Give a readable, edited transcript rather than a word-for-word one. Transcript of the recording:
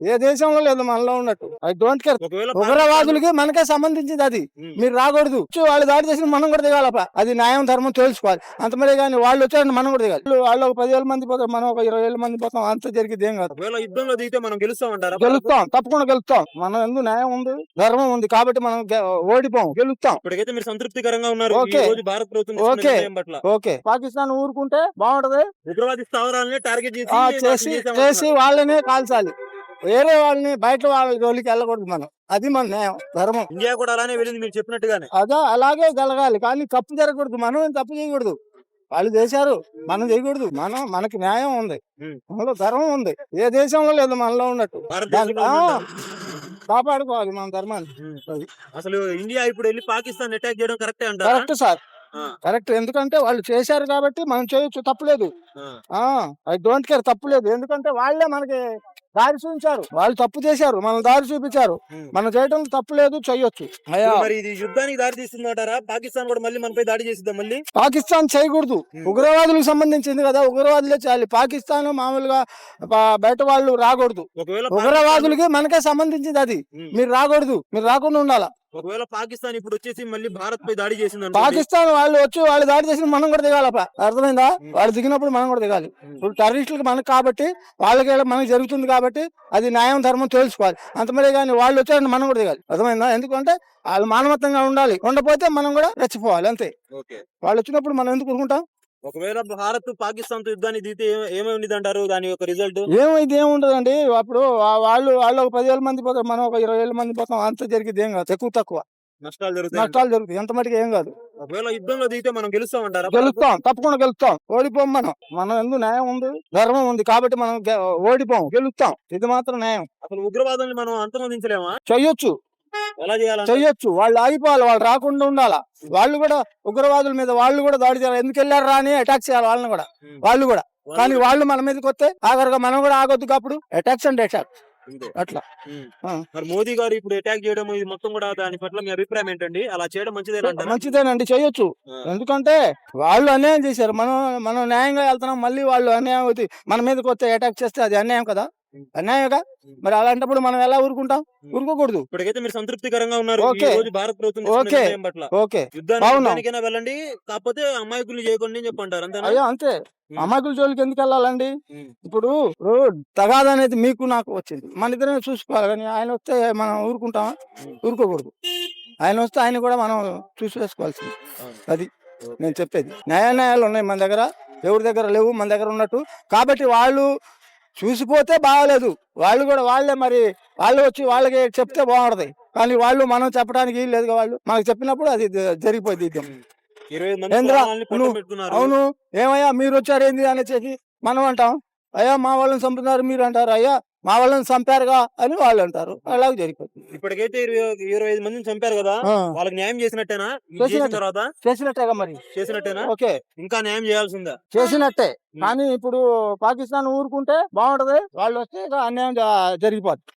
ఏ దేశంలో లేదు మనలో ఉన్నట్టు. I don't care. ఒకవేళ ఉగ్రవాదులకి మనకే సంబంధించింది అది. మీరు రాకూడదు. వాళ్ళు దాడి చేసిన మనం కూడా దిగాలప. అది న్యాయం ధర్మం తెలుసుకోవాలి. అంత మరి కానీ వాళ్ళు వచ్చారంటే మనం కూడా దిగాలి. వాళ్ళు ఒక 10,000 మంది పోతారు, మనం ఒక 20,000 మంది పోతాం. అంత జరిగేది ఏం కాదు. ఒకవేళ యుద్ధంలో దిగితే మనం గెలుస్తామంటారా? గెలుస్తాం, తప్పకుండా గెలుస్తాం. మన ఎందుకు న్యాయం ఉంది, ధర్మం ఉంది కాబట్టి మనం ఓడిపోం, గెలుస్తాం. ఇప్పటికైతే మీరు సంతృప్తికరంగా ఉన్నారు ఓకే. ఈ రోజు భారత ప్రభుత్వం తీసుకున్న ఓకే. నిర్ణయం పట్ల. ఓకే, పాకిస్తాన్ ఊరుకుంటే బాగుంటది. ఉగ్రవాది స్థావరాలని టార్గెట్ చేసి వాళ్ళనే కాల్చాలి. వేరే వాళ్ళని బయట వాళ్ళ జోలికి వెళ్ళకూడదు మనం. అది మన న్యాయం, ధర్మం. ఇండియా కూడా అలానే వెళ్ళింది మీరు చెప్పినట్టుగానే. అదా అలాగే జరగాలి, కానీ తప్పు జరగకూడదు. మనం ఏం తప్పు చేయకూడదు. వాళ్ళు చేశారు, మనం చేయకూడదు. మనకి న్యాయం ఉంది, మనలో ధర్మం ఉంది. ఏ దేశంలో లేదు మనలో ఉన్నట్టు. భారతదేశంలో కాపాడుకోవాలి మన ధర్మాన్ని. అసలు ఇండియా ఇప్పుడు వెళ్ళి పాకిస్తాన్ అటాక్ చేయడం కరెక్టే అంటారా? Correct sir, correct. ఎందుకంటే వాళ్ళు చేశారు కాబట్టి మనం చేయొచ్చు, తప్పులేదు. ఐ డోంట్ కేర్, తప్పులేదు. ఎందుకంటే వాళ్ళే మనకి దారి చూపించారు. వాళ్ళు తప్పు చేశారు, మనం దారి చూపించారు. మనం చేయడం తప్పులేదు, చెయ్యొచ్చు. మరి ఇది యుద్ధానికి దారి తీస్తుందంటారా? పాకిస్తాన్ కూడా మళ్ళీ మనపై దాడి చేసిద్దాం మళ్ళీ? పాకిస్తాన్ చేయకూడదు, ఉగ్రవాదులకు సంబంధించింది కదా, ఉగ్రవాదులే చేయాలి. పాకిస్తాన్ మామూలుగా బయట వాళ్ళు రాకూడదు. ఒకవేళ ఉగ్రవాదులకి మనకే సంబంధించింది అది. మీరు రాకూడదు, మీరు రాకుండా ఉండాలా. ఒకవేళ పాకిస్తాన్ ఇప్పుడు వచ్చేసి మళ్ళీ భారత్ పై దాడి చేసింది, పాకిస్తాన్ వాళ్ళు వచ్చి వాళ్ళు దాడి చేసిన మనం కూడా దిగాలప. అర్థమైందా? వాళ్ళు దిగినప్పుడు మనం కూడా దిగాలి. ఇప్పుడు టెర్రరిస్టులకు మనకు కాబట్టి, వాళ్ళకి మనకి జరుగుతుంది కాబట్టి అది న్యాయం ధర్మం తెలుసుకోవాలి. అంత మరి కానీ వాళ్ళు వచ్చారంటే మనం కూడా దిగాలి. అర్థమైందా? ఎందుకంటే వాళ్ళు మానవత్వంగా ఉండాలి. ఉండపోతే మనం కూడా రెచ్చిపోవాలి, అంతే. వాళ్ళు వచ్చినప్పుడు మనం ఎందుకు ఊరుకుంటాం? ఒకవేళ భారత్ పాకిస్తాన్ తో యుద్ధాన్ని దిగితే ఏమైంది అంటారు? దాని యొక్క రిజల్ట్ ఏమైంది? ఏముంటదండి. అప్పుడు వాళ్ళు ఒక 10,000 మంది పోతారు, మనం ఒక 20,000 మంది పోతాం. అంత జరిగేది ఏం కాదు, తక్కువ నష్టాలు జరుగుతాయి. ఎంత మటుకు ఏం కాదు. ఒకవేళ యుద్ధంలో దిగితే మనం గెలుస్తామంటారా? గెలుస్తాం, తప్పకుండా గెలుస్తాం. ఓడిపోం మనం ఎందుకు న్యాయం ఉంది, ధర్మం ఉంది కాబట్టి మనం ఓడిపోం, గెలుస్తాం. ఇది మాత్రం న్యాయం. అసలు ఉగ్రవాదాన్ని మనం అంతమొందించలేమా? చెయ్యొచ్చు, ఎలా చేయాలి? చెయ్యొచ్చు. వాళ్ళు ఆగిపోవాలి, వాళ్ళు రాకుండా ఉండాలా. వాళ్ళు కూడా ఉగ్రవాదుల మీద వాళ్ళు కూడా దాడి చేయాలి. ఎందుకు వెళ్ళారు రా అని అటాక్ చేయాలి వాళ్ళని కూడా, వాళ్ళు కూడా. కానీ వాళ్ళు మన మీదకి వస్తే ఆఖరిగా మనం కూడా ఆగొద్దు. అప్పుడు అటాక్స్ అండ్ అటాక్ అట్లా. మరి మోదీ గారు ఇప్పుడు అటాక్ చేయడం ఇది మొత్తం కూడా దాని పట్ల మీ అభిప్రాయం ఏంటండి? అలా చేయడం మంచిదేనండి, చేయొచ్చు. ఎందుకంటే వాళ్ళు అన్యాయం చేశారు, మనం న్యాయంగా వెళ్తున్నాం. మళ్ళీ వాళ్ళు అన్యాయం అవుతాయి, మన మీదకి వస్తే అటాక్ చేస్తే అది అన్యాయం కదా, అన్యాయంగా. మరి అలాంటప్పుడు మనం ఎలా ఊరుకుంటాం? ఊరుకోకూడదు. ఇప్పటికైతే మీరు సంతృప్తికరంగా ఉన్నారు ఓకే. ఈ రోజు భారత ప్రభుత్వం పట్ల. ఓకే, యుద్ధానికైనా వెళ్ళండి, కాకపోతే అమాయకులు చేయకుండా చెప్పంటారు, అంతే? అయ్యో అంతే. అమాయకుల జోలికి ఎందుకు వెళ్ళాలండి? ఇప్పుడు తగాదా అనేది మీకు నాకు వచ్చింది, మన ఇద్దరే చూసుకోవాలి. కానీ ఆయన వస్తే మనం ఊరుకుంటామా? ఊరుకోకూడదు. ఆయన వస్తే ఆయన కూడా మనం చూసి వేసుకోవాల్సింది. అది నేను చెప్పేది. న్యాయాలు ఉన్నాయి మన దగ్గర, ఎవరి దగ్గర లేవు, మన దగ్గర ఉన్నట్టు. కాబట్టి వాళ్ళు చూసిపోతే బాగలేదు. వాళ్ళే మరి వాళ్ళు వచ్చి వాళ్ళకి చెప్తే బాగుంటది. కానీ మనం చెప్పడానికి లేదు. వాళ్ళు మనకు చెప్పినప్పుడు అది జరిగిపోయింది. అవును, ఏమయ్యా మీరు వచ్చారు ఏంది అనేసి మనం అంటాం. అయ్యా మా వాళ్ళని చంపుతున్నారు, మీరు అంటారు అయ్యా మా వాళ్ళని చంపారుగా అని వాళ్ళు అంటారు. అలాగే జరిగిపోతుంది. ఇప్పటికైతే 25 మందిని చంపారు కదా, వాళ్ళకి న్యాయం చేసినట్టేనా? చేసినట్టేగా మరి, చేసినట్టేనా? ఓకే, ఇంకా న్యాయం చేయాల్సిందా? చేసినట్టే. కానీ ఇప్పుడు పాకిస్తాన్ ఊరుకుంటే బాగుంటది, వాళ్ళు వస్తే అన్యాయం జరిగిపోతుంది.